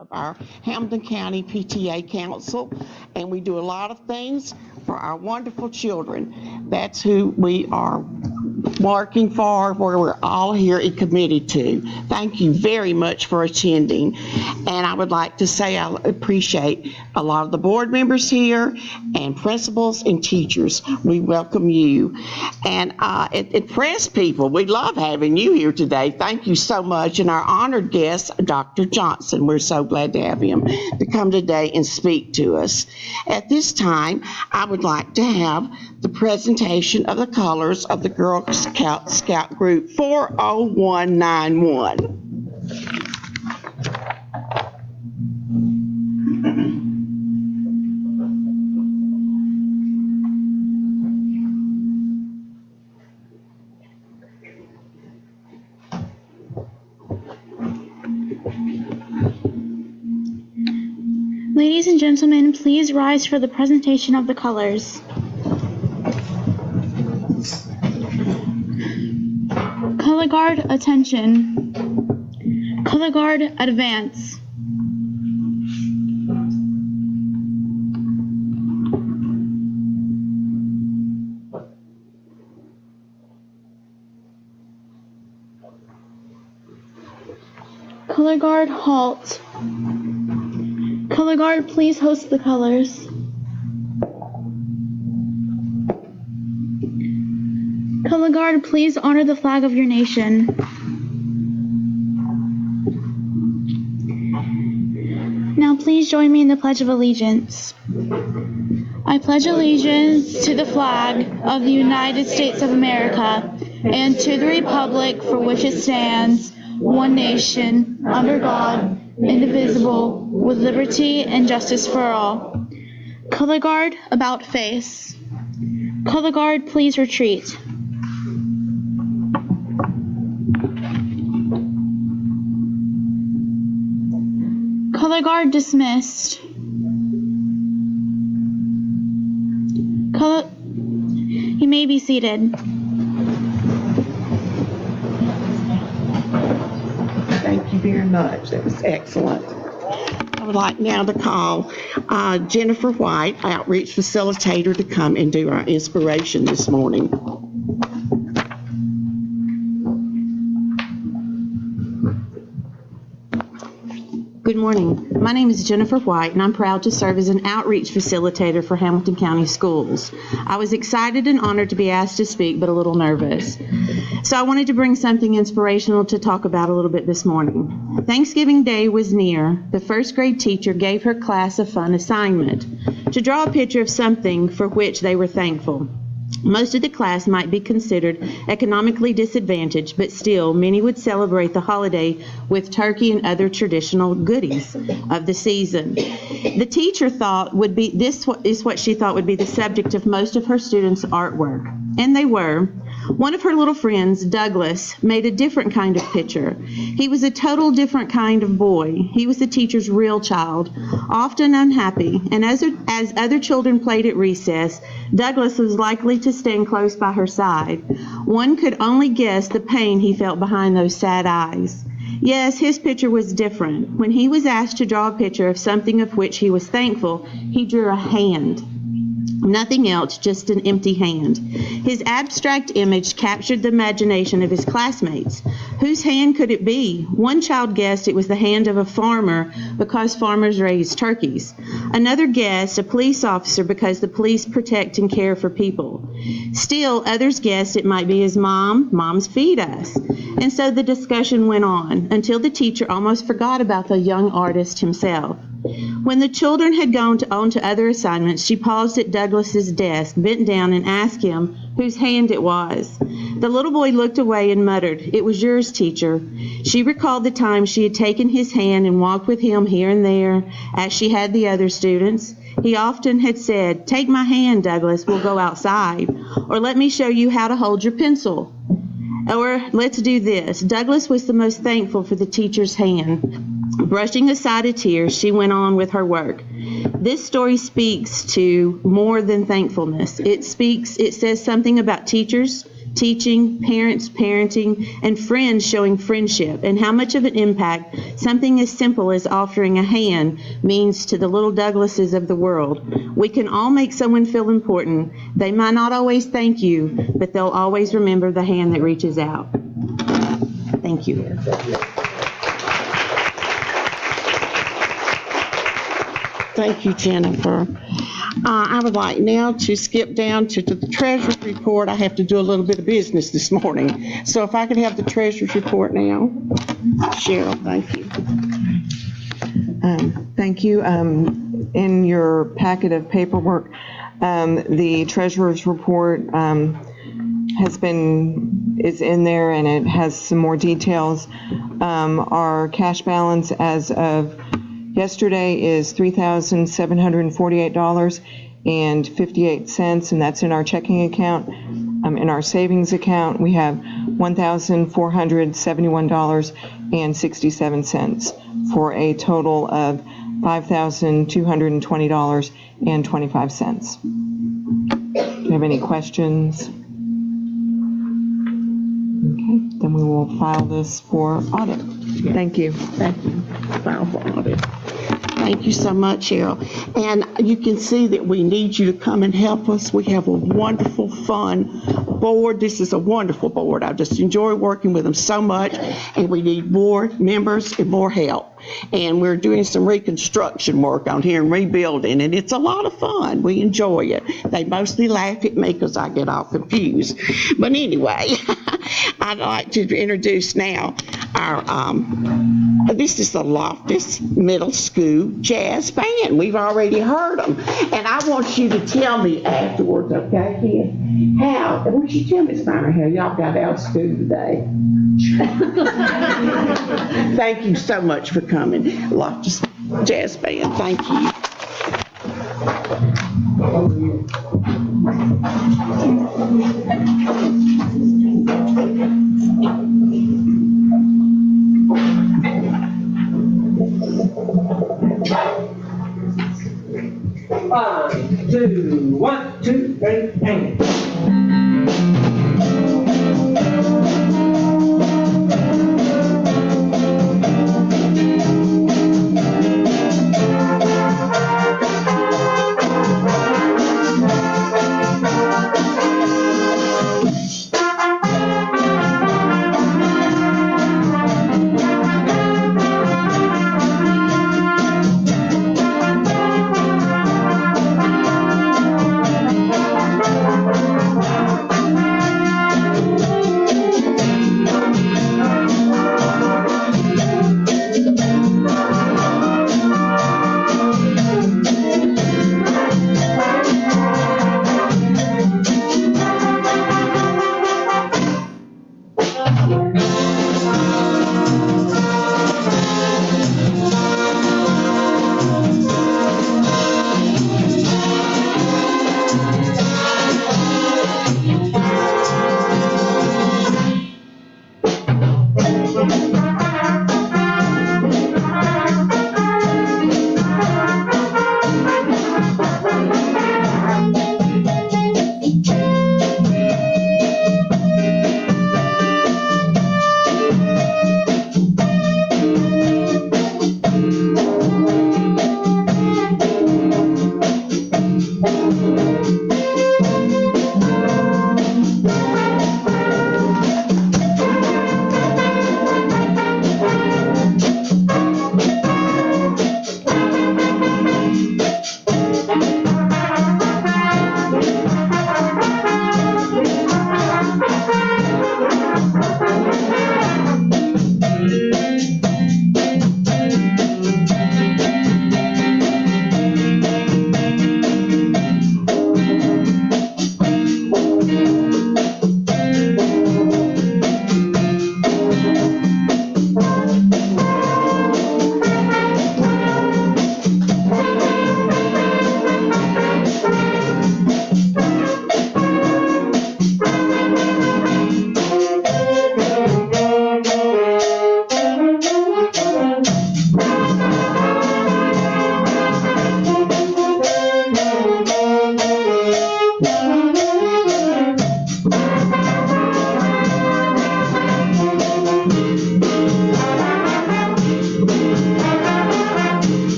of our Hamilton County PTA Council, and we do a lot of things for our wonderful children. That's who we are working for, where we're all here and committed to. Thank you very much for attending. And I would like to say I appreciate a lot of the board members here and principals and teachers. We welcome you. And press people, we love having you here today. Thank you so much. And our honored guest, Dr. Johnson, we're so glad to have him to come today and speak to us. At this time, I would like to have the presentation of the colors of the Girl Scout Group 40191. Ladies and gentlemen, please rise for the presentation of the colors. Color Guard, attention. Color Guard, advance. Color Guard, halt. Color Guard, please host the colors. Color Guard, please honor the flag of your nation. Now please join me in the Pledge of Allegiance. I pledge allegiance to the flag of the United States of America and to the republic for which it stands, one nation, under God, indivisible, with liberty and justice for all. Color Guard, about face. Color Guard, please retreat. Color Guard, dismissed. You may be seated. Thank you very much. That was excellent. I would like now to call Jennifer White, Outreach Facilitator, to come and do our inspiration this morning. Good morning. My name is Jennifer White, and I'm proud to serve as an outreach facilitator for Hamilton County Schools. I was excited and honored to be asked to speak, but a little nervous. So I wanted to bring something inspirational to talk about a little bit this morning. Thanksgiving Day was near. The first grade teacher gave her class a fun assignment to draw a picture of something for which they were thankful. Most of the class might be considered economically disadvantaged, but still many would celebrate the holiday with turkey and other traditional goodies of the season. The teacher thought this is what she thought would be the subject of most of her students' artwork, and they were. One of her little friends, Douglas, made a different kind of picture. He was a total different kind of boy. He was the teacher's real child, often unhappy, and as other children played at recess, Douglas was likely to stand close by her side. One could only guess the pain he felt behind those sad eyes. Yes, his picture was different. When he was asked to draw a picture of something of which he was thankful, he drew a hand. Nothing else, just an empty hand. His abstract image captured the imagination of his classmates. Whose hand could it be? One child guessed it was the hand of a farmer because farmers raise turkeys. Another guessed a police officer because the police protect and care for people. Still, others guessed it might be his mom. Moms feed us. And so the discussion went on until the teacher almost forgot about the young artist himself. When the children had gone on to other assignments, she paused at Douglas's desk, bent down, and asked him whose hand it was. The little boy looked away and muttered, "It was yours, teacher." She recalled the time she had taken his hand and walked with him here and there, as she had the other students. He often had said, "Take my hand, Douglas, we'll go outside," or "Let me show you how to hold your pencil," or "Let's do this." Douglas was the most thankful for the teacher's hand. Brushing aside a tear, she went on with her work. This story speaks to more than thankfulness. It says something about teachers, teaching, parents parenting, and friends showing friendship, and how much of an impact something as simple as offering a hand means to the little Douglases of the world. We can all make someone feel important. They might not always thank you, but they'll always remember the hand that reaches out. Thank you. Thank you, Jennifer. I would like now to skip down to the treasurer's report. I have to do a little bit of business this morning. So if I could have the treasurer's report now. Cheryl, thank you. Thank you. In your packet of paperwork, the treasurer's report is in there, and it has some more details. Our cash balance as of yesterday is $3,748.58, and that's in our checking account. In our savings account, we have $1,471.67 for a total of $5,220.25. Do you have any questions? Okay, then we will file this for audit. Thank you. Thank you. File for audit. Thank you so much, Cheryl. And you can see that we need you to come and help us. We have a wonderful, fun board. This is a wonderful board. I just enjoy working with them so much, and we need more members and more help. And we're doing some reconstruction work on here and rebuilding, and it's a lot of fun. We enjoy it. They mostly laugh at me because I get all confused. But anyway, I'd like to introduce now our, this is the Loftus Middle School Jazz Band. We've already heard them. And I want you to tell me afterwards, okay, Ken? How, I want you to tell Miss Minor how y'all got out of school today. Thank you so much for coming. Loftus Jazz Band, thank you. One, two, three, and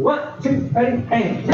One, two, ready, and.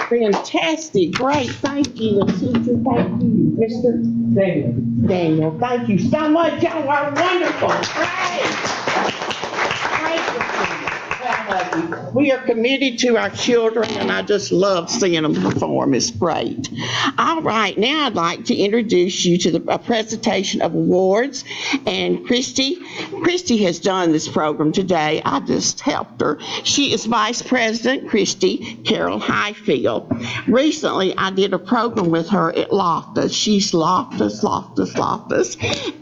Fantastic, great, thank you, teacher, thank you, Mr. Daniel, thank you so much, y'all are wonderful, great. We are committed to our children, and I just love seeing them perform. It's great. All right, now I'd like to introduce you to a presentation of awards. And Christy has done this program today. I just helped her. She is Vice President Christy Carol Highfield. Recently, I did a program with her at Loftus. She's Loftus.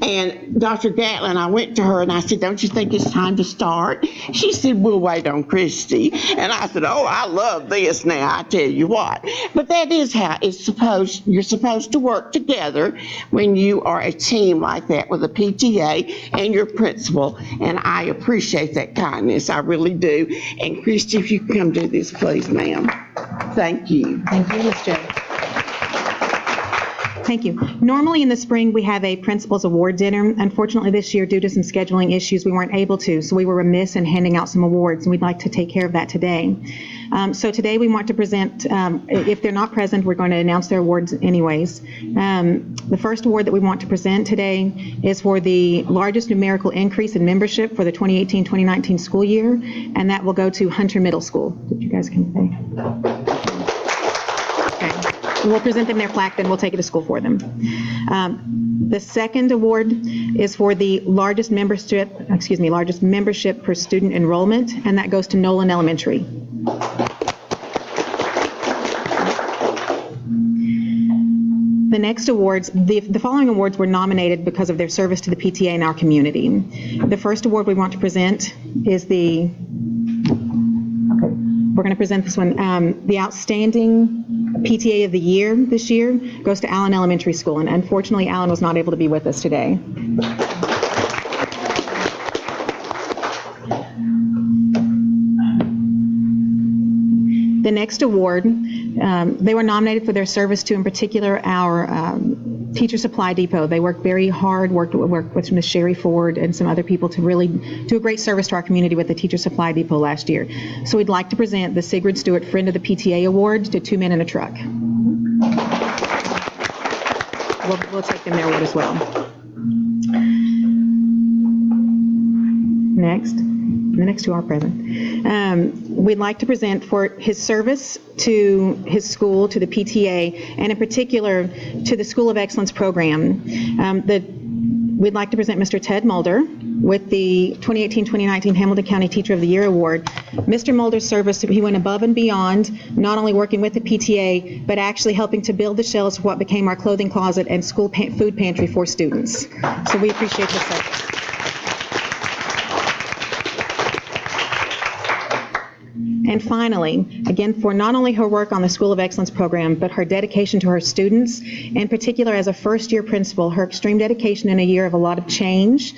And Dr. Gatlin, I went to her and I said, "Don't you think it's time to start?" She said, "We'll wait on Christy." And I said, "Oh, I love this now, I tell you what." But that is how you're supposed to work together when you are a team like that with a PTA and your principal. And I appreciate that kindness, I really do. And Christy, if you can come do this, please, ma'am. Thank you. Thank you, Ms. Joe. Thank you. Normally in the spring, we have a principal's award dinner. Unfortunately, this year, due to some scheduling issues, we weren't able to, so we were remiss in handing out some awards, and we'd like to take care of that today. So today we want to present, if they're not present, we're going to announce their awards anyways. The first award that we want to present today is for the largest numerical increase in membership for the 2018-2019 school year, and that will go to Hunter Middle School. Did you guys come say? We'll present them their plaque, then we'll take it to school for them. The second award is for the largest membership per student enrollment, and that goes to Nolan Elementary. The next awards, the following awards were nominated because of their service to the PTA in our community. The first award we want to present is we're going to present this one, the Outstanding PTA of the Year this year goes to Allen Elementary School, and unfortunately Allen was not able to be with us today. The next award, they were nominated for their service to, in particular, our Teacher Supply Depot. They worked very hard, worked with Ms. Sherry Ford and some other people to really do a great service to our community with the Teacher Supply Depot last year. So we'd like to present the Sigrid Stewart Friend of the PTA Award to Two Men in a Truck. We'll take them their award as well. The next two are present. We'd like to present for his service to his school, to the PTA, and in particular to the School of Excellence program. We'd like to present Mr. Ted Mulder. with the 2018-2019 Hamilton County Teacher of the Year Award. Mr. Mulder's service, he went above and beyond, not only working with the PTA, but actually helping to build the shelves for what became our clothing closet and school food pantry for students. So we appreciate his service. And finally, again, for not only her work on the School of Excellence program, but her dedication to her students, in particular as a first-year principal, her extreme dedication in a year of a lot of change.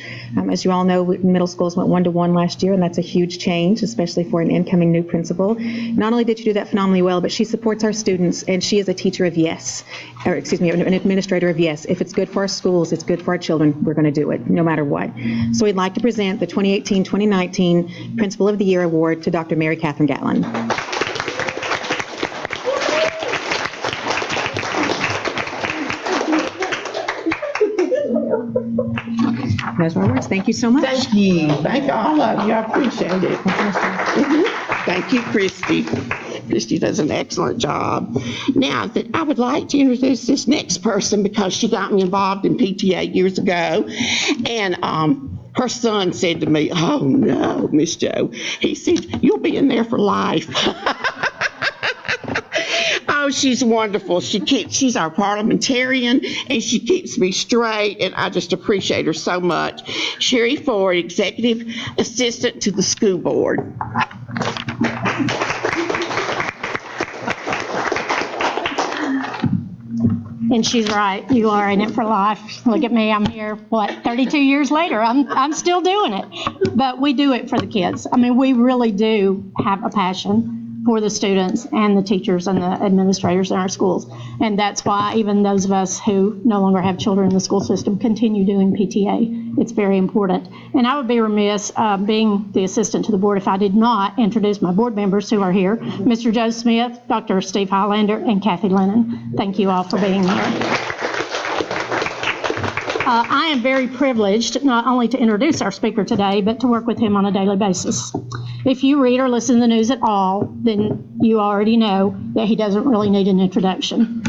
As you all know, middle schools went 1-to-1 last year, and that's a huge change, especially for an incoming new principal. Not only did she do that phenomenally well, but she supports our students, and she is a teacher of yes, or excuse me, an administrator of yes. If it's good for our schools, it's good for our children, we're going to do it, no matter what. So we'd like to present the 2018-2019 Principal of the Year Award to Dr. Mary Catherine Gatlin. Those are our words. Thank you so much. Thank you. Thank all of you. I appreciate it. Thank you, Christy. Christy does an excellent job. Now, I would like to introduce this next person because she got me involved in PTA years ago. And her son said to me, "Oh, no, Miss Jo." He said, "You'll be in there for life." Oh, she's wonderful. She's our parliamentarian, and she keeps me straight, and I just appreciate her so much. Sherry Ford, Executive Assistant to the School Board. And she's right, you are in it for life. Look at me, I'm here, 32 years later, I'm still doing it. But we do it for the kids. I mean, we really do have a passion for the students and the teachers and the administrators in our schools. And that's why even those of us who no longer have children in the school system continue doing PTA. It's very important. And I would be remiss being the assistant to the board if I did not introduce my board members who are here, Mr. Joe Smith, Dr. Steve Highlander, and Kathy Lennon. Thank you all for being here. I am very privileged not only to introduce our speaker today, but to work with him on a daily basis. If you read or listen to the news at all, then you already know that he doesn't really need an introduction.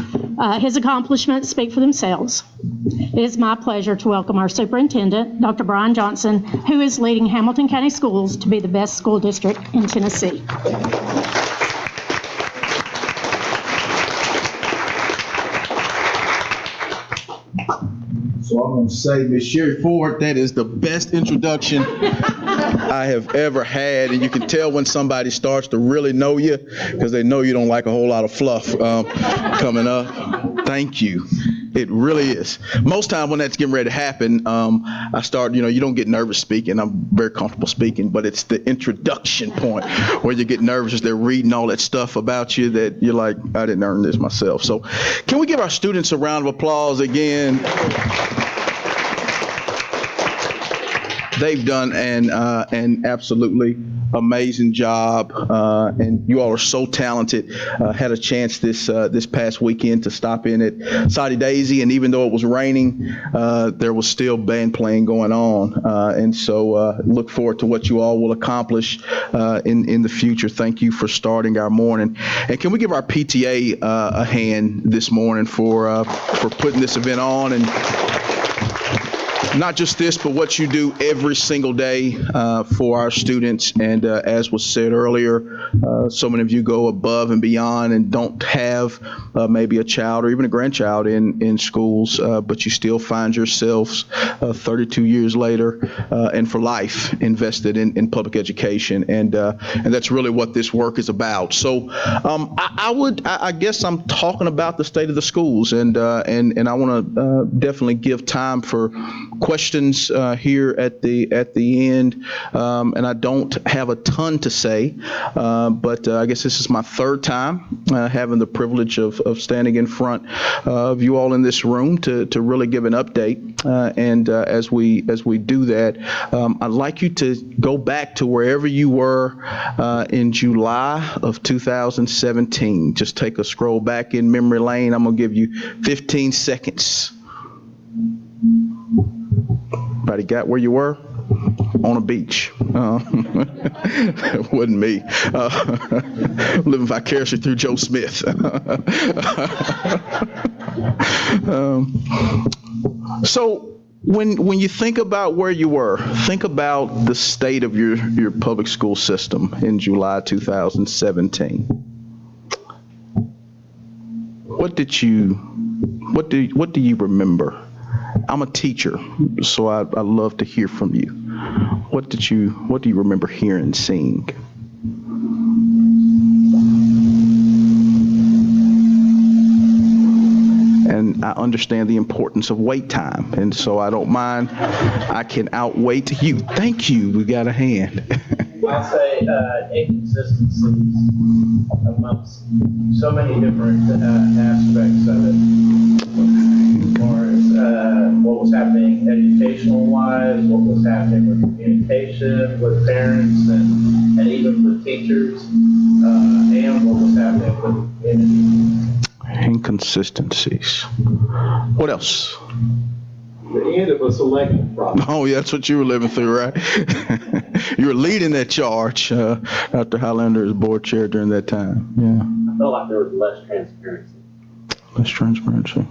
His accomplishments speak for themselves. It is my pleasure to welcome our superintendent, Dr. Bryan Johnson, who is leading Hamilton County Schools to be the best school district in Tennessee. So I'm going to say, Ms. Sherry Ford, that is the best introduction I have ever had. And you can tell when somebody starts to really know you because they know you don't like a whole lot of fluff coming up. Thank you. It really is. Most time when that's getting ready to happen, I start, you don't get nervous speaking. I'm very comfortable speaking, but it's the introduction point where you get nervous as they're reading all that stuff about you that you're like, I didn't earn this myself. So can we give our students a round of applause again? They've done an absolutely amazing job, and you all are so talented. Had a chance this past weekend to stop in at Soddy Daisy, and even though it was raining, there was still band playing going on, and so look forward to what you all will accomplish in the future. Thank you for starting our morning, and can we give our PTA a hand this morning for putting this event on, and not just this, but what you do every single day for our students. And as was said earlier, so many of you go above and beyond and don't have maybe a child or even a grandchild in schools, but you still find yourselves 32 years later and for life invested in public education. And that's really what this work is about. So I guess I'm talking about the state of the schools, and I want to definitely give time for questions here at the end, and I don't have a ton to say, but I guess this is my third time having the privilege of standing in front of you all in this room to really give an update, and as we do that, I'd like you to go back to wherever you were in July of 2017. Just take a scroll back in memory lane. I'm going to give you 15 seconds. Everybody got where you were? On a beach. It wasn't me. Living vicariously through Joe Smith. So When you think about where you were, think about the state of your public school system in July 2017. What do you remember? I'm a teacher, so I'd love to hear from you. What do you remember hearing and seeing? And I understand the importance of wait time, and so I don't mind. I can outwait you. Thank you. We got a hand. I'll say inconsistencies amongst so many different aspects of it, as far as what was happening educational-wise, what was happening with communication with parents and even with teachers, and what was happening with the community. Inconsistencies. What else? The end of a selection process. Oh, yeah, that's what you were living through, right? You were leading that charge. Dr. Highlander is board chair during that time. Yeah. I felt like there was less transparency. Less transparency.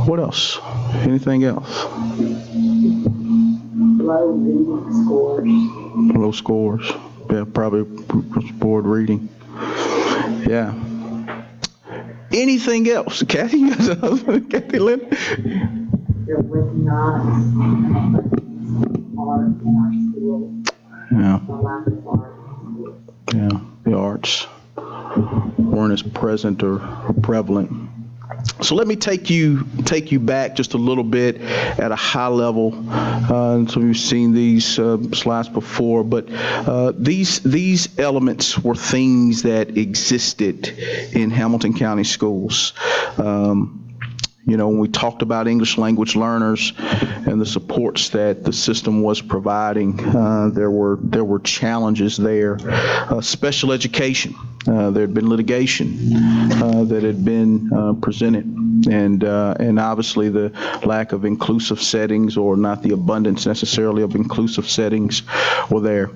What else? Anything else? Low reading scores. Low scores. Yeah, probably board reading. Yeah. Anything else? Kathy, you got another? Kathy Lynn? There was not art in our schools. Yeah. The lack of art in schools. Yeah. The arts weren't as present or prevalent. So let me take you back just a little bit at a high level. So you've seen these slides before, but these elements were things that existed in Hamilton County schools. When we talked about English language learners and the supports that the system was providing, there were challenges there. Special education, there had been litigation that had been presented, and obviously the lack of inclusive settings, or not the abundance necessarily of inclusive settings, were there.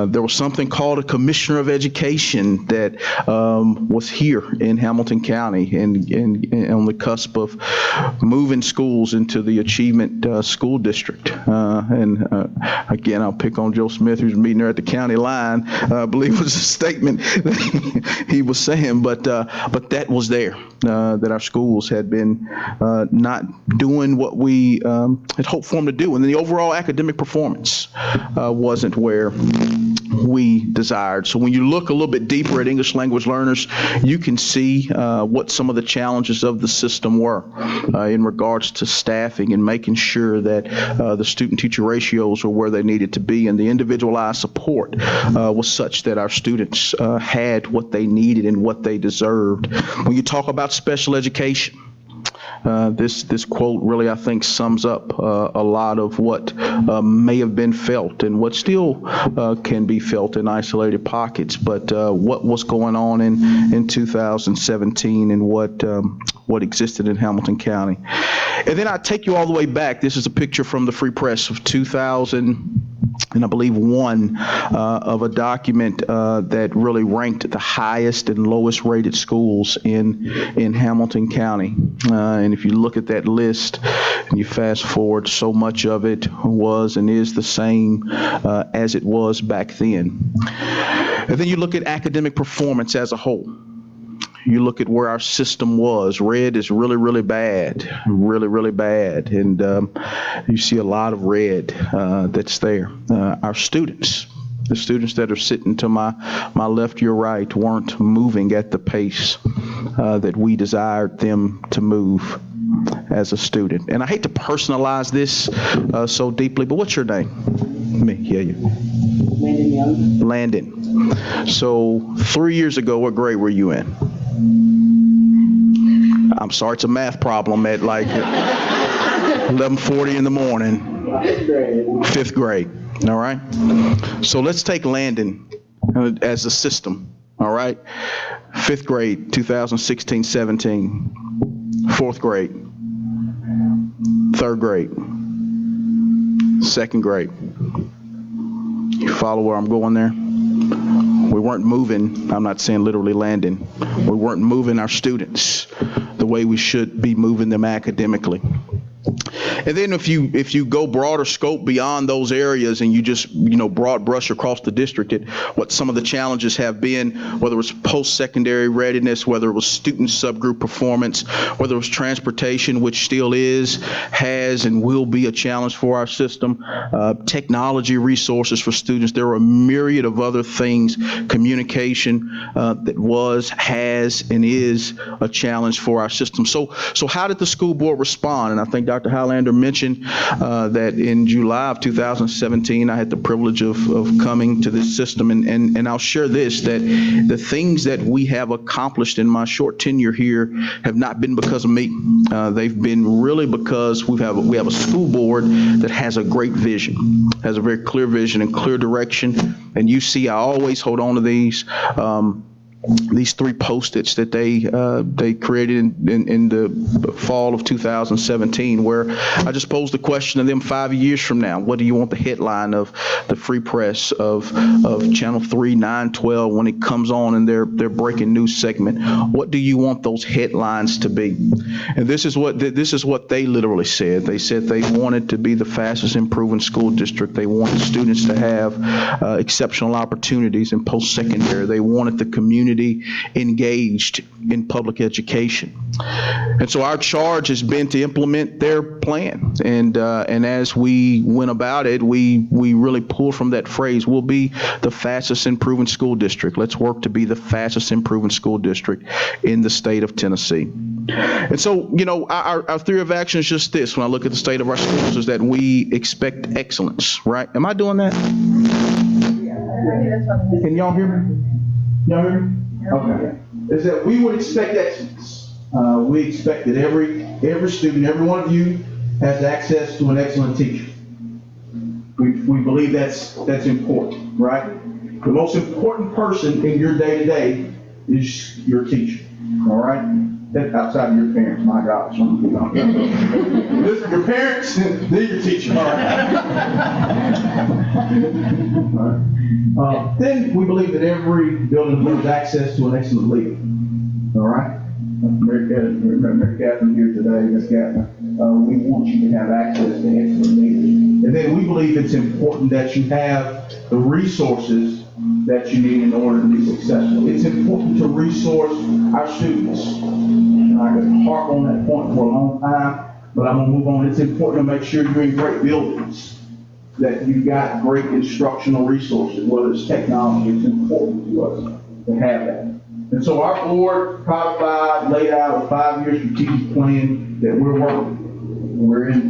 There was something called a Commissioner of Education that was here in Hamilton County and on the cusp of moving schools into the Achievement School District. Again, I'll pick on Joe Smith, who's meeting there at the county line. I believe it was a statement that he was saying, but that was there, that our schools had been not doing what we had hoped for them to do. And then the overall academic performance wasn't where we desired. So when you look a little bit deeper at English language learners, you can see what some of the challenges of the system were in regards to staffing and making sure that the student-teacher ratios were where they needed to be, and the individualized support was such that our students had what they needed and what they deserved. When you talk about special education, this quote really, I think, sums up a lot of what may have been felt and what still can be felt in isolated pockets, but what was going on in 2017 and what existed in Hamilton County. And then I take you all the way back. This is a picture from the Free Press of 2000. And I believe one of a document that really ranked the highest and lowest rated schools in Hamilton County. And if you look at that list and you fast forward, so much of it was and is the same as it was back then. And then you look at academic performance as a whole. You look at where our system was. Red is really, really bad, really, really bad. And you see a lot of red that's there. Our students, the students that are sitting to my left, your right, weren't moving at the pace that we desired them to move as a student. And I hate to personalize this so deeply, but what's your name? Me, yeah, you. Landon Young. Landon. So 3 years ago, what grade were you in? I'm sorry, it's a math problem at like 11:40 in the morning. Fifth grade. All right. So let's take Landon as a system. All right. Fifth grade, 2016-17. Fourth grade. Third grade. Second grade. You follow where I'm going there? We weren't moving, I'm not saying literally Landon, we weren't moving our students the way we should be moving them academically. And then if you go broader scope beyond those areas and you just, broad brush across the district at what some of the challenges have been, whether it was post-secondary readiness, whether it was student subgroup performance, whether it was transportation, which still is, has, and will be a challenge for our system, technology resources for students. There are a myriad of other things, communication that was, has, and is a challenge for our system. So how did the school board respond? And I think Dr. Highlander mentioned that in July of 2017, I had the privilege of coming to this system, and I'll share this, that the things that we have accomplished in my short tenure here have not been because of me. They've been really because we have a school board that has a great vision, has a very clear vision and clear direction. And you see, I always hold on to these 3 Post-its that they created in the fall of 2017, where I just posed the question to them 5 years from now: what do you want the headline of the Free Press of Channel 3, 9, 12 when it comes on in their breaking news segment? What do you want those headlines to be? And this is what they literally said. They said they wanted to be the fastest improving school district. They wanted students to have exceptional opportunities in post-secondary. They wanted the community engaged in public education. And so our charge has been to implement their plan. And as we went about it, we really pulled from that phrase: we'll be the fastest improving school district. Let's work to be the fastest improving school district in the state of Tennessee. And so, our theory of action is just this: when I look at the state of our schools, is that we expect excellence, right? Am I doing that? Can y'all hear me? Y'all hear me? Okay. Is that we would expect excellence. We expect that every student, every one of you, has access to an excellent teacher. We believe that's important, right? The most important person in your day-to-day is your teacher, all right? That's outside of your parents, my gosh. Listen, your parents, they're your teachers, all right? Then we believe that every building has access to an excellent leader, all right? Mary Catherine here today, Ms. Catherine, we want you to have access to excellent leaders. And then we believe it's important that you have the resources that you need in order to be successful. It's important to resource our students. And I could harp on that point for a long time, but I'm gonna move on. It's important to make sure you're in great buildings, that you've got great instructional resources, whether it's technology. It's important to us to have that. And so our board codified, laid out a 5-year strategic plan that we're working.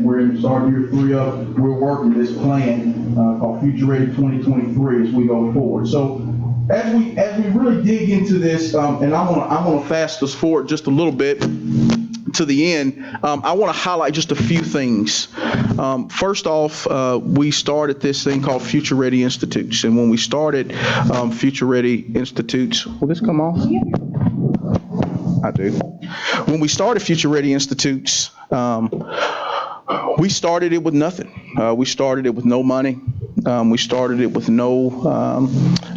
We're in start year 3 of. We're working this plan called Future Ready 2023 as we go forward. So as we really dig into this, and I'm gonna fast us forward just a little bit to the end. I want to highlight just a few things. First off, we started this thing called Future Ready Institutes, and when we started Future Ready Institutes, will this come off? I do. When we started Future Ready Institutes, we started it with nothing. We started it with no money. We started it with no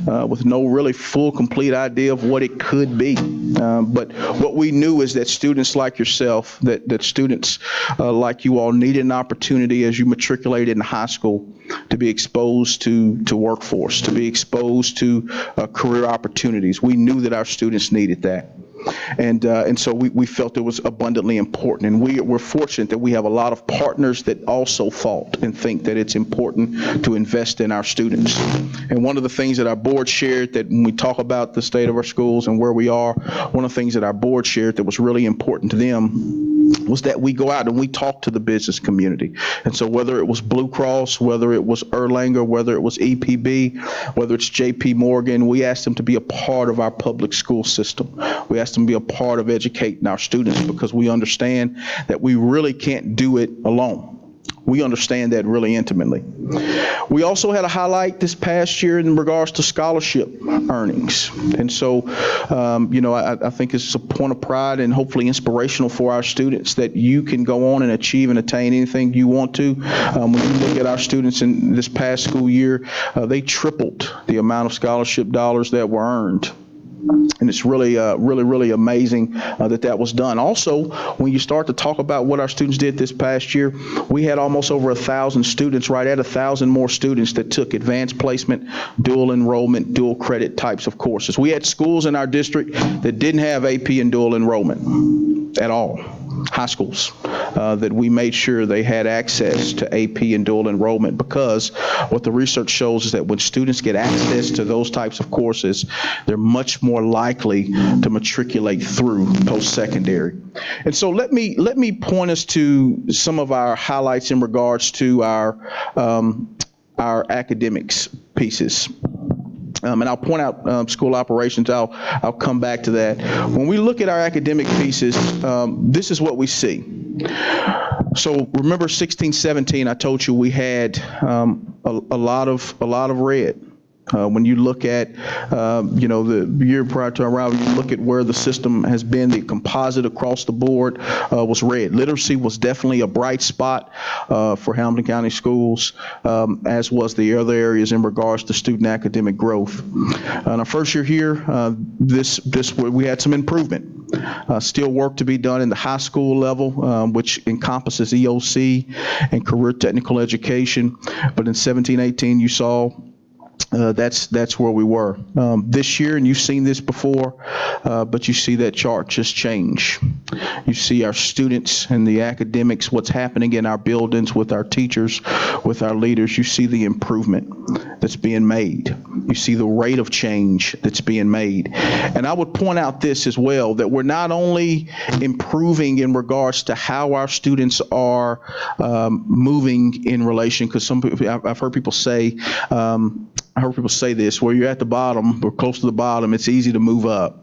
really full, complete idea of what it could be. But what we knew is that students like yourself, that students like you all needed an opportunity as you matriculated in high school to be exposed to workforce, to be exposed to career opportunities. We knew that our students needed that. And so we felt it was abundantly important. And we're fortunate that we have a lot of partners that also thought and think that it's important to invest in our students. And one of the things that our board shared, that when we talk about the state of our schools and where we are, one of the things that our board shared that was really important to them was that we go out and we talk to the business community. And so whether it was Blue Cross, whether it was Erlanger, whether it was EPB, whether it's JP Morgan, we asked them to be a part of our public school system. We asked them to be a part of educating our students, because we understand that we really can't do it alone. We understand that really intimately. We also had a highlight this past year in regards to scholarship earnings. And so, I think it's a point of pride and hopefully inspirational for our students that you can go on and achieve and attain anything you want to. When you look at our students in this past school year, they tripled the amount of scholarship dollars that were earned And it's really, really amazing that was done. Also, when you start to talk about what our students did this past year, we had almost over 1,000 students, right at 1,000 more students that took advanced placement, dual enrollment, dual credit types of courses. We had schools in our district that didn't have AP and dual enrollment at all. High schools that we made sure they had access to AP and dual enrollment, because what the research shows is that when students get access to those types of courses, they're much more likely to matriculate through post-secondary. And so let me point us to some of our highlights in regards to our academics pieces. And I'll point out school operations. I'll come back to that. When we look at our academic pieces, this is what we see. So remember 16-17, I told you we had a lot of red. When you look at, the year prior to our arrival, you look at where the system has been, the composite across the board was red. Literacy was definitely a bright spot for Hamilton County schools, as was the other areas in regards to student academic growth. In our first year here, we had some improvement. Still work to be done in the high school level, which encompasses EOC and career technical education. But in 17-18, you saw that's where we were. This year, and you've seen this before, but you see that chart just change. You see our students and the academics, what's happening in our buildings with our teachers, with our leaders. You see the improvement that's being made. You see the rate of change that's being made. And I would point out this as well, that we're not only improving in regards to how our students are moving in relation, because I've heard people say, this, where you're at the bottom or close to the bottom, it's easy to move up.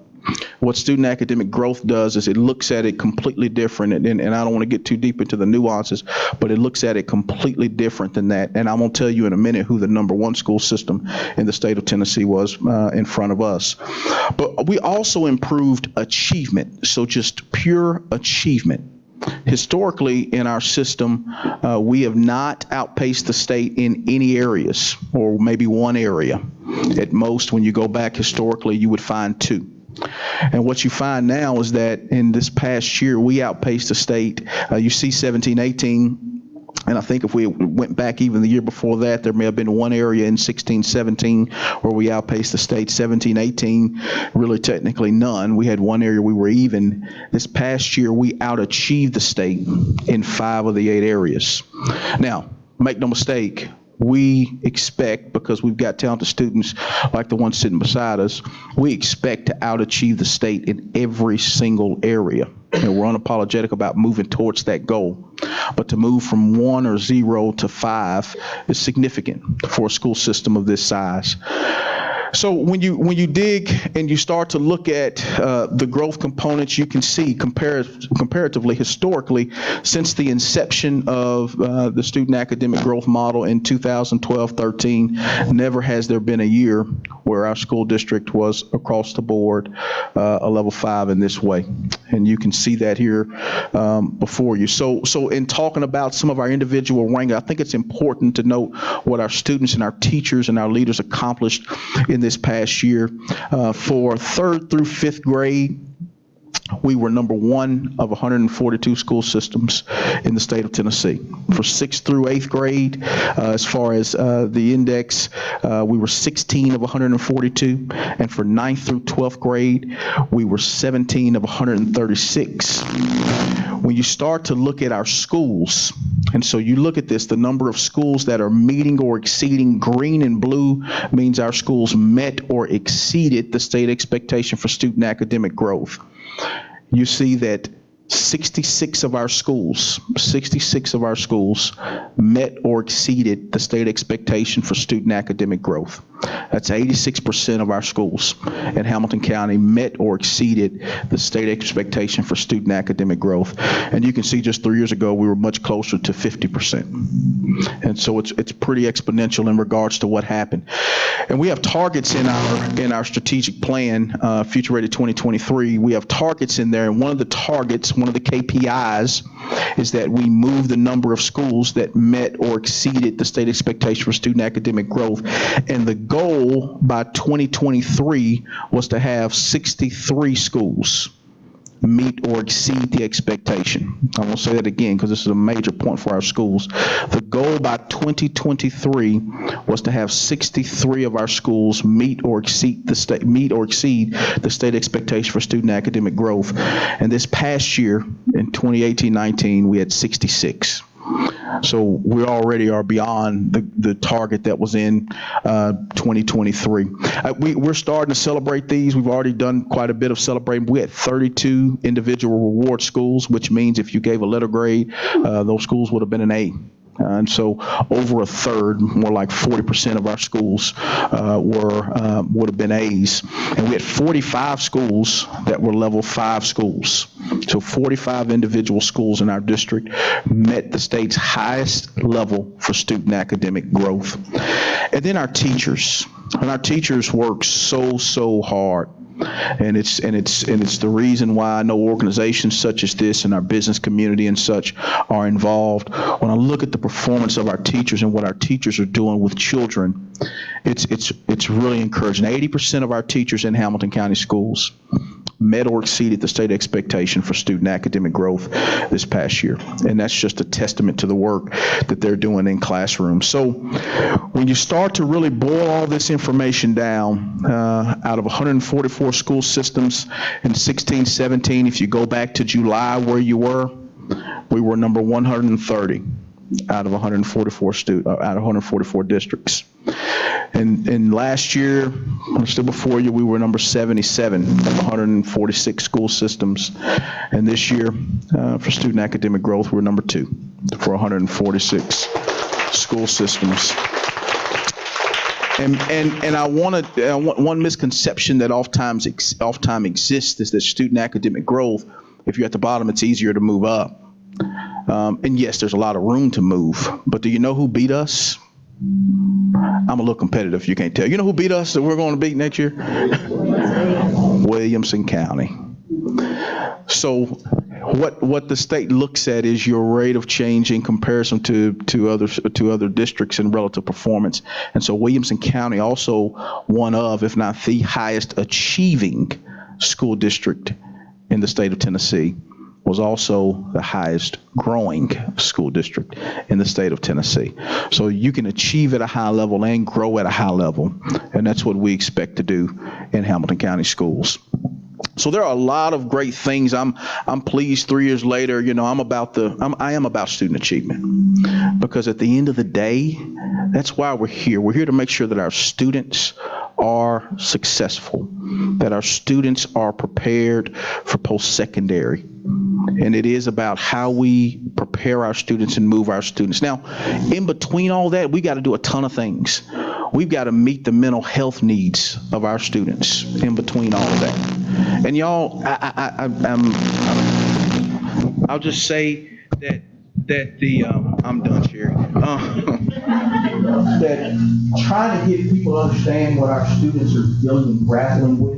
What student academic growth does is it looks at it completely different, and I don't want to get too deep into the nuances, but it looks at it completely different than that. And I'm going to tell you in a minute who the number one school system in the state of Tennessee was in front of us. But we also improved achievement, so just pure achievement. Historically, in our system, we have not outpaced the state in any areas, or maybe one area. At most, when you go back historically, you would find two. And what you find now is that in this past year, we outpaced the state. You see 17-18. And I think if we went back even the year before that, there may have been one area in 16-17 where we outpaced the state. 17-18, really technically none. We had one area we were even. This past year, we outachieved the state in 5 of the 8 areas. Now, make no mistake, we expect, because we've got talented students like the one sitting beside us, we expect to outachieve the state in every single area. And we're unapologetic about moving towards that goal. But to move from 1 or 0 to 5 is significant for a school system of this size. So when you dig and you start to look at the growth components, you can see comparatively, historically, since the inception of the student academic growth model in 2012-13, never has there been a year where our school district was across the board a level 5 in this way. And you can see that here before you. So in talking about some of our individual rankings, I think it's important to note what our students and our teachers and our leaders accomplished in this past year. For 3rd through 5th grade, we were number 1 of 142 school systems in the state of Tennessee. For 6th through 8th grade, as far as the index, we were 16 of 142. And for 9th through 12th grade, we were 17 of 136. When you start to look at our schools, and so you look at this, the number of schools that are meeting or exceeding, green and blue means our schools met or exceeded the state expectation for student academic growth. You see that 66 of our schools met or exceeded the state expectation for student academic growth. That's 86% of our schools in Hamilton County met or exceeded the state expectation for student academic growth. And you can see just 3 years ago, we were much closer to 50%. And so it's pretty exponential in regards to what happened. And we have targets in our strategic plan, Future Ready 2023. We have targets in there, and one of the targets one of the KPIs is that we move the number of schools that met or exceeded the state expectation for student academic growth. And the goal by 2023 was to have 63 schools meet or exceed the expectation. I want to say that again because this is a major point for our schools. The goal by 2023 was to have 63 of our schools meet or exceed the state expectation for student academic growth. And this past year, in 2018-19, we had 66. So we already are beyond the target that was in 2023. We're starting to celebrate these. We've already done quite a bit of celebrating. We had 32 individual reward schools, which means if you gave a letter grade, those schools would have been an A. And so over a third, more like 40% of our schools would have been A's. And we had 45 schools that were level 5 schools. So 45 individual schools in our district met the state's highest level for student academic growth. And then our teachers. And our teachers work so hard. And it's the reason why I know organizations such as this and our business community and such are involved. When I look at the performance of our teachers and what our teachers are doing with children, it's really encouraging. 80% of our teachers in Hamilton County schools met or exceeded the state expectation for student academic growth this past year. And that's just a testament to the work that they're doing in classrooms. So when you start to really boil all this information down, out of 144 school systems in 16-17, if you go back to July where you were, we were number 130 out of 144 districts. And last year, still before you, we were number 77 of 146 school systems. And this year, for student academic growth, we're number 2 for 146 school systems. And I want one misconception that oftentimes exists is that student academic growth, if you're at the bottom, it's easier to move up. And yes, there's a lot of room to move. But do you know who beat us? I'm a little competitive, you can't tell. You know who beat us that we're going to beat next year? Williamson County. So what the state looks at is your rate of change in comparison to other districts in relative performance. And so Williamson County, also one of, if not the highest achieving school district in the state of Tennessee, was also the highest growing school district in the state of Tennessee. So you can achieve at a high level and grow at a high level, and that's what we expect to do in Hamilton County schools. So there are a lot of great things. I'm pleased 3 years later, I am about student achievement, because at the end of the day, that's why we're here. We're here to make sure that our students are successful, that our students are prepared for post-secondary. And it is about how we prepare our students and move our students. Now, in between all that, we got to do a ton of things. We've got to meet the mental health needs of our students in between all of that. And y'all, I'll just say that the I'm done, Sherry. That trying to get people to understand what our students are dealing and grappling with.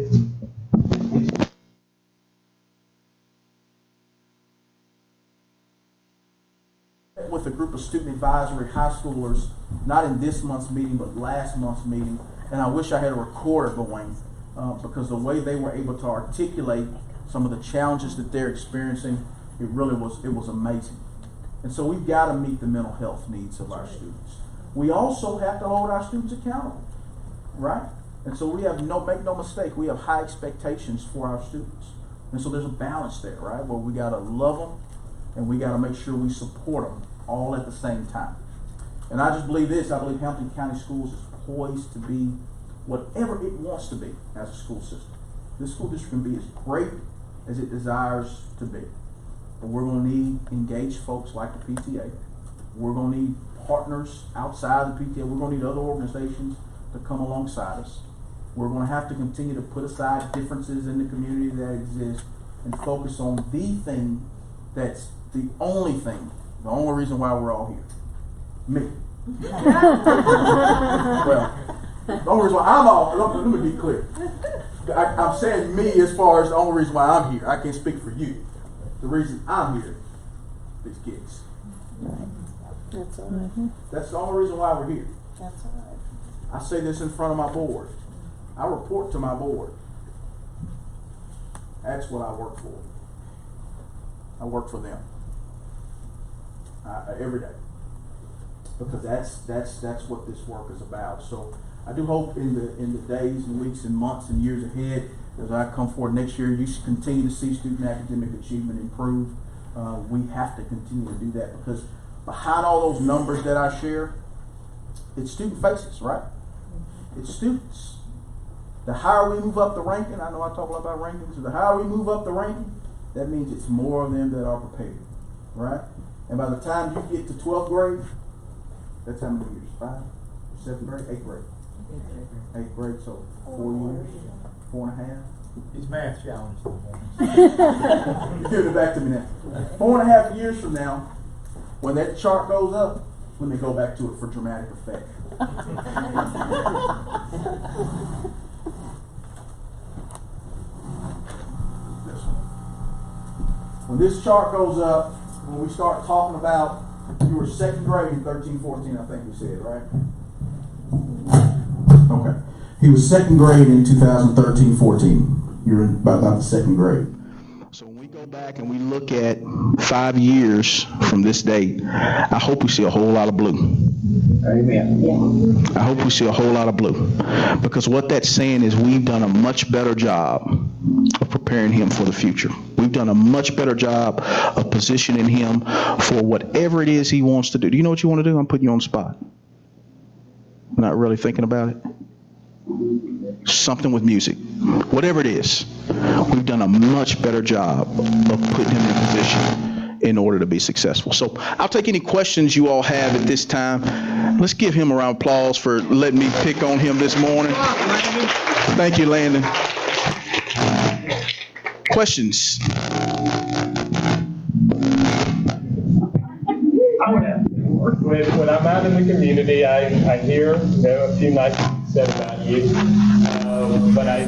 With a group of student advisory high schoolers, not in this month's meeting, but last month's meeting, and I wish I had a recorder going, because the way they were able to articulate some of the challenges that they're experiencing, it was amazing. And so we've got to meet the mental health needs of our students. We also have to hold our students accountable, right? And so make no mistake, we have high expectations for our students. And so there's a balance there, right? Where we got to love them and we got to make sure we support them all at the same time. And I just believe this. I believe Hamilton County Schools is poised to be whatever it wants to be as a school system. This school district can be as great as it desires to be. But we're going to need engaged folks like the PTA. We're going to need partners outside the PTA. We're going to need other organizations to come alongside us. We're going to have to continue to put aside differences in the community that exist and focus on the thing that's the only reason why we're all here. Me. Well, the only reason why let me be clear. I'm saying me as far as the only reason why I'm here. I can't speak for you. the reason I'm here is kids. That's all right. That's the only reason why we're here. That's all right. I say this in front of my board. I report to my board. That's what I work for. I work for them every day, because that's what this work is about. So I do hope in the days and weeks and months and years ahead, as I come forward next year, you should continue to see student academic achievement improve. We have to continue to do that, because behind all those numbers that I share, it's student faces, right? It's students. The higher we move up the ranking, I know I talk a lot about rankings, so the higher we move up the ranking, that means it's more of them that are prepared, right? And by the time you get to 12th grade, that's how many years? 5, 7th grade, 8th grade? 8th grade, so 4 years, 4.5. He's math challenged. Give it back to me now. 4.5 years from now, when that chart goes up, let me go back to it for dramatic effect. When this chart goes up, when we start talking about, you were 2nd grade in 13-14, I think we said, right? Okay. He was 2nd grade in 2013-14. You're in about the 2nd grade. So when we go back and we look at 5 years from this date, I hope we see a whole lot of blue. Amen. I hope we see a whole lot of blue, because what that's saying is we've done a much better job of preparing him for the future. We've done a much better job of positioning him for whatever it is he wants to do. Do you know what you want to do? I'm putting you on the spot. Not really thinking about it. Something with music. Whatever it is, we've done a much better job of putting him in position in order to be successful. So I'll take any questions you all have at this time. Let's give him a round of applause for letting me pick on him this morning. Thank you, Landon. Questions? When I'm out in the community, I hear a few nice things said about you, but I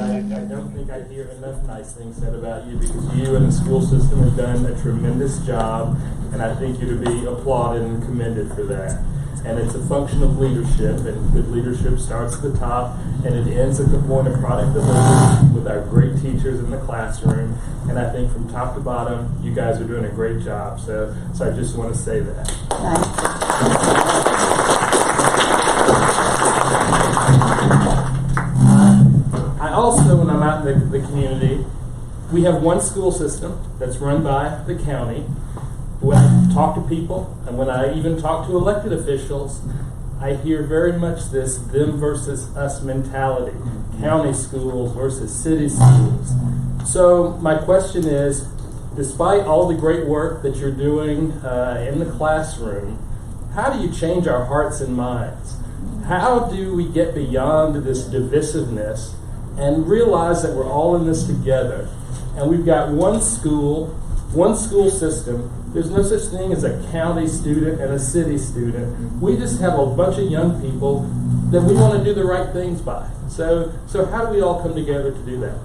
don't think I hear enough nice things said about you, because you and the school system have done a tremendous job, and I think you're to be applauded and commended for that. And it's a function of leadership, and good leadership starts at the top, and it ends at the point of product delivery with our great teachers in the classroom. And I think from top to bottom, you guys are doing a great job. So I just want to say that. I also, when I'm out in the community, we have one school system that's run by the county. When I talk to people, and when I even talk to elected officials, I hear very much this them versus us mentality. County schools versus city schools. So my question is, despite all the great work that you're doing in the classroom, how do you change our hearts and minds? How do we get beyond this divisiveness and realize that we're all in this together? And we've got one school system. There's no such thing as a county student and a city student. We just have a bunch of young people that we want to do the right things by. So how do we all come together to do that?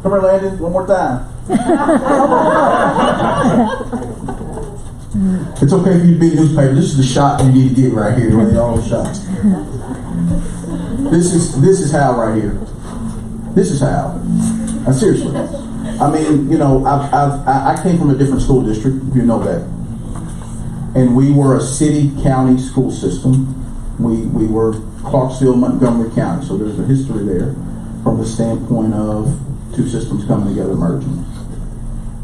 Come here, Landon, one more time. It's okay for you to be a newspaper. This is the shot you need to get right here. One of all the shots. This is how right here. This is how. Seriously. I mean, you know, I came from a different school district, if you know that. And we were a city-county school system. We were Clarksville, Montgomery County. So there's a history there from the standpoint of two systems coming together, merging.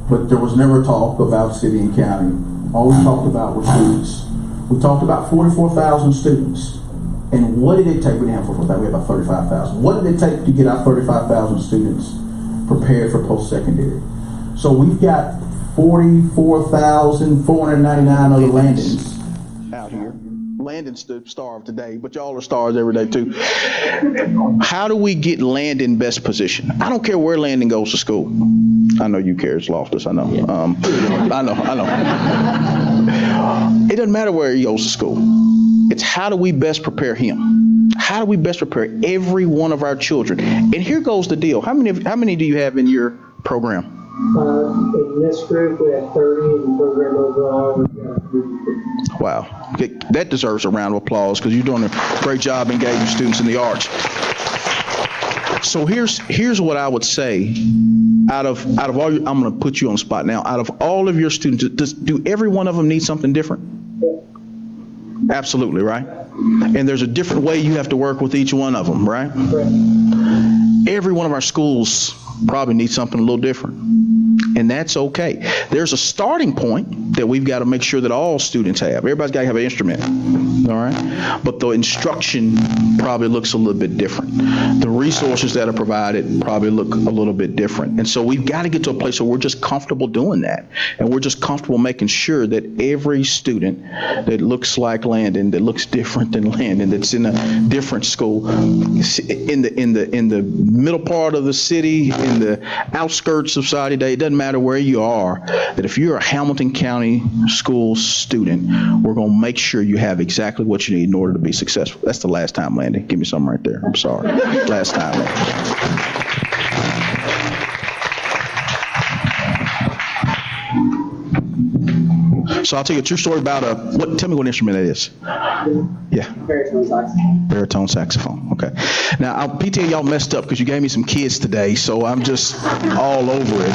But there was never talk about city and county. All we talked about were students. We talked about 44,000 students. And what did it take? We didn't have 44,000, we had about 35,000. What did it take to get our 35,000 students prepared for post-secondary? So we've got 44,499 other Landons out here. Landon's the star of today, but y'all are stars every day too. How do we get Landon best position? I don't care where Landon goes to school. I know you care, it's Loftus, I know. I know. It doesn't matter where he goes to school. It's how do we best prepare him? How do we best prepare every one of our children? And here goes the deal. How many do you have in your program? In this group, we have 30, in the program overall, we've got 150. Wow. Okay, that deserves a round of applause because you're doing a great job engaging students in the arts. So here's what I would say. Out of all, I'm going to put you on the spot now. Out of all of your students, do every one of them need something different? Absolutely, right? And there's a different way you have to work with each one of them, right? Every one of our schools probably needs something a little different. And that's okay. There's a starting point that we've got to make sure that all students have. Everybody's got to have an instrument, all right? But the instruction probably looks a little bit different. The resources that are provided probably look a little bit different. And so we've got to get to a place where we're just comfortable doing that. And we're just comfortable making sure that every student that looks like Landon, that looks different than Landon, that's in a different school, in the middle part of the city, in the outskirts of Saudi Day, it doesn't matter where you are, that if you're a Hamilton County school student, we're going to make sure you have exactly what you need in order to be successful. That's the last time, Landon. Give me something right there. I'm sorry. Last time, Landon. So I'll tell you a true story about tell me what instrument that is. Yeah. Baritone saxophone. Baritone saxophone. Okay. Now, PTA, y'all messed up because you gave me some kids today, so I'm just all over it.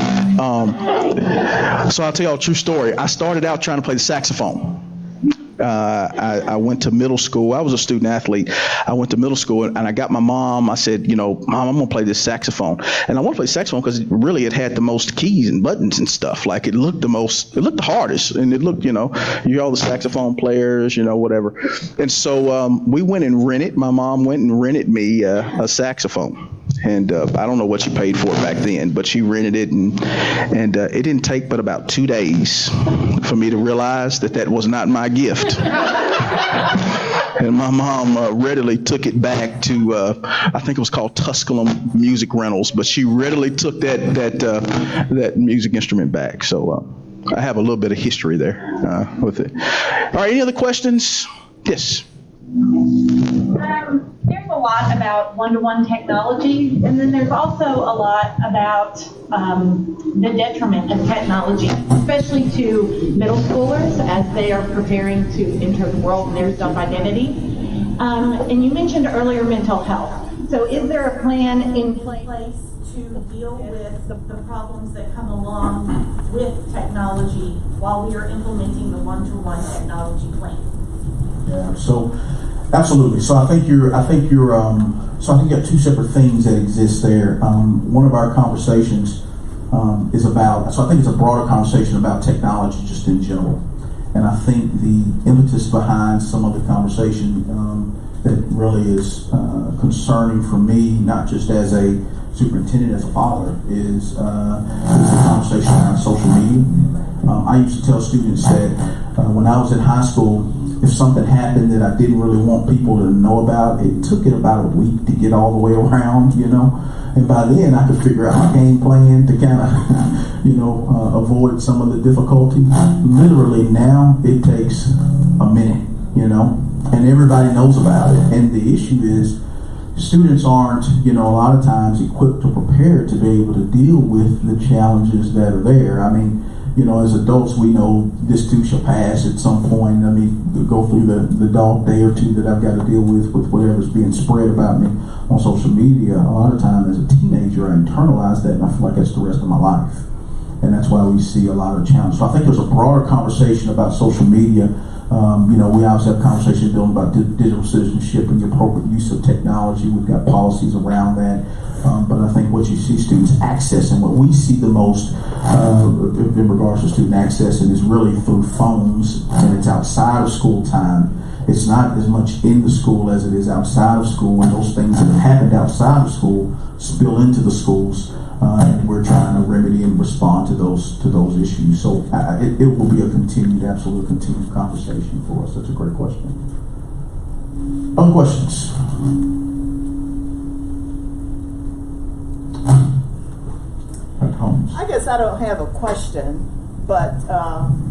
So I'll tell y'all a true story. I started out trying to play the saxophone. I went to middle school. I was a student athlete. I went to middle school and I got my mom. I said, Mom, I'm going to play this saxophone. And I want to play saxophone because really it had the most keys and buttons and stuff. Like it looked the hardest. And it looked, you're all the saxophone players, whatever. And so we went and rented. My mom went and rented me a saxophone. And I don't know what she paid for it back then, but she rented it, and it didn't take but about 2 days for me to realize that was not my gift. And my mom readily took it back to, I think it was called Tusculum Music Rentals, but she readily took that music instrument back. So I have a little bit of history there with it. All right, any other questions? Yes. There's a lot about one-to-one technology, and then there's also a lot about the detriment of technology, especially to middle schoolers as they are preparing to enter the world and their self-identity. And you mentioned earlier mental health. So is there a plan in place to deal with the problems that come along with technology while we are implementing the one-to-one technology plan? Yeah, so absolutely. So I think you have two separate things that exist there. One of our conversations is about, so I think it's a broader conversation about technology just in general. And I think the impetus behind some of the conversation that really is concerning for me, not just as a superintendent, as a father, is the conversation around social media. I used to tell students that when I was in high school, if something happened that I didn't really want people to know about, it took it about a week to get all the way around, and by then I could figure out my game plan to kind of, avoid some of the difficulty. Literally now it takes a minute, and everybody knows about it. And the issue is students aren't, a lot of times equipped or prepared to be able to deal with the challenges that are there. I mean, as adults, we know this too shall pass at some point. I mean, go through the dog day or two that I've got to deal with whatever's being spread about me on social media. A lot of time as a teenager, I internalize that and I feel like that's the rest of my life. And that's why we see a lot of challenges. So I think there's a broader conversation about social media. We obviously have conversations building about digital citizenship and the appropriate use of technology. We've got policies around that. But I think what you see students accessing, what we see the most in regards to student accessing is really through phones, and it's outside of school time. It's not as much in the school as it is outside of school, and those things that have happened outside of school spill into the schools, and we're trying to remedy and respond to those issues. So it will be a absolute continued conversation for us. That's a great question. Other questions? I guess I don't have a question, but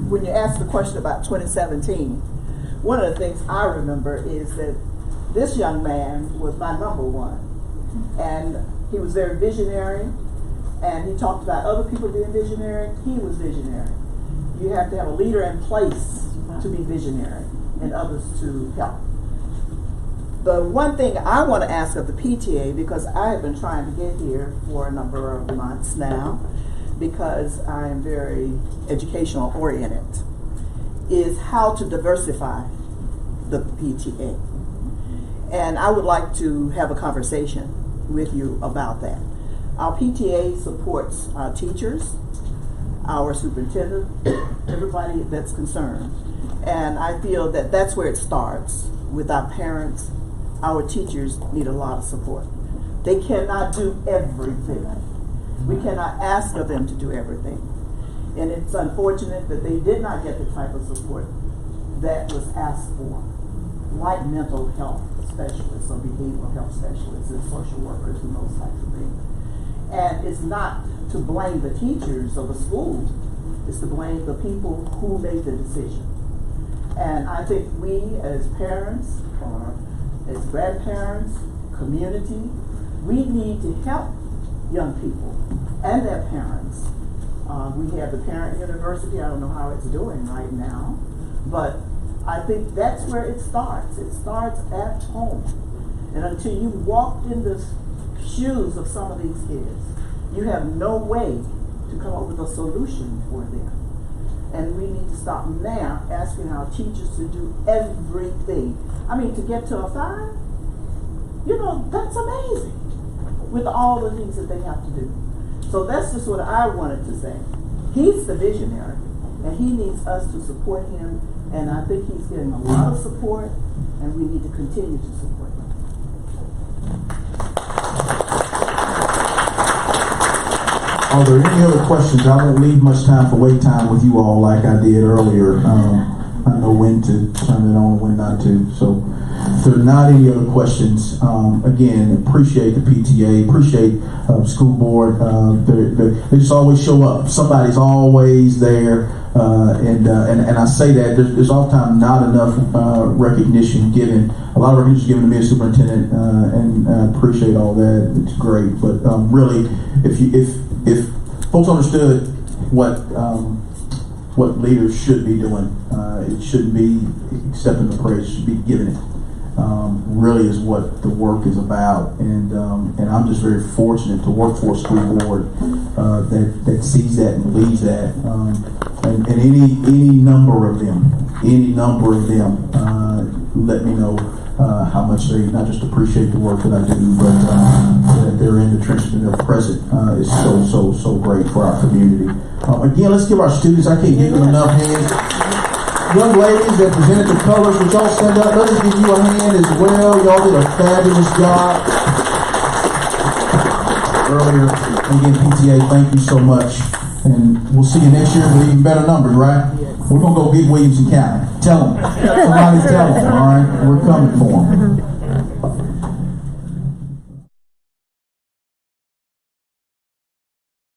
when you asked the question about 2017, one of the things I remember is that this young man was my number one, and he was very visionary. And he talked about other people being visionary. He was visionary. You have to have a leader in place to be visionary and others to help. The one thing I want to ask of the PTA, because I have been trying to get here for a number of months now, because I am very educational oriented, is how to diversify the PTA. And I would like to have a conversation with you about that. Our PTA supports our teachers, our superintendent, everybody that's concerned. And I feel that that's where it starts with our parents. Our teachers need a lot of support. They cannot do everything. We cannot ask of them to do everything. And it's unfortunate that they did not get the type of support that was asked for, like mental health specialists or behavioral health specialists and social workers and those types of things. And it's not to blame the teachers or the school, it's to blame the people who made the decision. And I think we as parents or as grandparents, community, we need to help young people and their parents. We have the Parent University. I don't know how it's doing right now, but I think that's where it starts. It starts at home. And until you walk in the shoes of some of these kids, you have no way to come up with a solution for them. And we need to stop now asking our teachers to do everything. I mean, to get to a 5, that's amazing with all the things that they have to do. So that's just what I wanted to say. He's the visionary, and he needs us to support him, and I think he's getting a lot of support, and we need to continue to support him. Are there any other questions? I won't leave much time for wait time with you all like I did earlier. I know when to turn it on and when not to. So if there are not any other questions, again, appreciate the PTA, appreciate school board. They just always show up. Somebody's always there. And I say that there's oftentimes not enough recognition given. A lot of recognition given to me as superintendent, and I appreciate all that. It's great. But really, if folks understood what leaders should be doing, it shouldn't be accepting the praise; it should be giving it. Really is what the work is about, and I'm just very fortunate to work for a school board that sees that and believes that, and any number of them, let me know how much they not just appreciate the work that I do, but that they're in the trenches and they're present is so great for our community. Again, let's give our students, I can't give them enough hands. Young ladies that presented the colors, would y'all stand up? Let us give you a hand as well. Y'all did a fabulous job earlier. Again, PTA, thank you so much. And we'll see you next year with even better numbers, right? We're going to go get Williamson County. Tell them. Somebody tell them, all right? We're coming for them.